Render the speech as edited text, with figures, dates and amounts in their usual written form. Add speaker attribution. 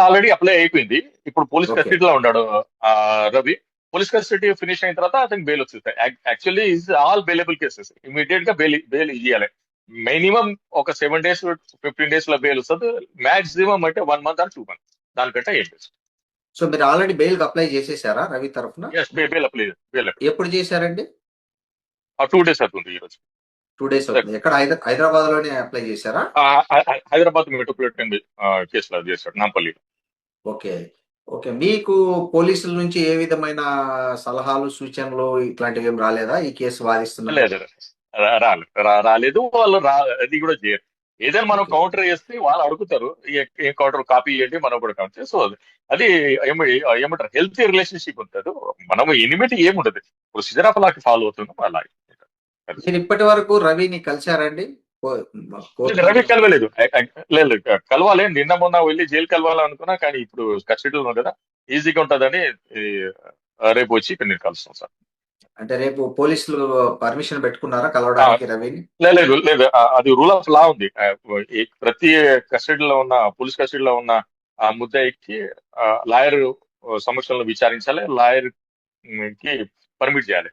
Speaker 1: Already apply అయిపోయింది. ఇప్పుడు police
Speaker 2: okay.
Speaker 1: కస్టడీలో ఉన్నాడు రవి. పోలీస్ కస్టడీ ఫినిష్ అయిన తర్వాత అతనికి బెయిల్ వచ్చేస్తాయి. Actually is all bailable cases. Immediate గా బెయిల్ ఇవ్వాలి. మినిమం ఒక 7 days 15 days లో బెయిల్ వస్తుంది. మాక్సిమం అంటే 1 month ఆర్ 2 months. దానికంటే ఏం లేదు.
Speaker 2: సో మీరు ఆల్రెడీ బెయిల్ అప్లై చేసేసారా రవి తరఫున?
Speaker 1: బెయిల్ అప్లై
Speaker 2: ఎప్పుడు చేశారండి?
Speaker 1: 2 days అవుతుంది ఈ రోజు.
Speaker 2: 2 days అవుతుంది. ఎక్కడ హైదరాబాద్ లోనే అప్లై చేశారా?
Speaker 1: హైదరాబాద్ మెట్రోపాలిటన్ కేసులో చేశాడు నాంపల్లి.
Speaker 2: ఓకే. ఓకే. మీకు పోలీసుల నుంచి ఏ విధమైన సలహాలు, సూచనలు ఇట్లాంటివి ఏం రాలేదా ఈ కేసు వాదిస్తున్నప్పుడు?
Speaker 1: లేదు రాలేదు. వాళ్ళు అది కూడా చేయరు. ఏదైనా మనం
Speaker 2: ఓకే.
Speaker 1: కౌంటర్ చేస్తే వాళ్ళు అడుగుతారు, ఏ కౌంటర్ కాపీ ఇవ్వండి, మనం కూడా కౌంటర్. సో అది ఏమంటారు, హెల్తీ రిలేషన్షిప్ ఉంటుంది. మనము ఎనిమిటీ ఏముండదు. ప్రొసీజర్ ఆఫ్ లాకి ఫాలో అవుతున్నాం అలా.
Speaker 2: మీరు ఇప్పటి వరకు రవిని కలిశారండి?
Speaker 1: రవి కలవలేదు. లేదు కలవాలి. నిన్న మొన్న వెళ్ళి జైలు కలవాలనుకున్నా, కానీ ఇప్పుడు కస్టడీలో ఉన్నాం కదా, ఈజీగా ఉంటుందని రేపు వచ్చి ఇక్కడ నేను కలుస్తాం సార్.
Speaker 2: అంటే రేపు పోలీసులు పర్మిషన్ పెట్టుకున్నారా కలవడానికి రవిని?
Speaker 1: లేదు అది రూల్ ఆఫ్ లా ఉంది. ప్రతి కస్టడీలో ఉన్న పోలీస్ కస్టడీలో ఉన్న ఆ ముద్దాయికి లాయర్ సమక్షంలో విచారించాలి. లాయర్ కి పర్మిట్ చేయాలి.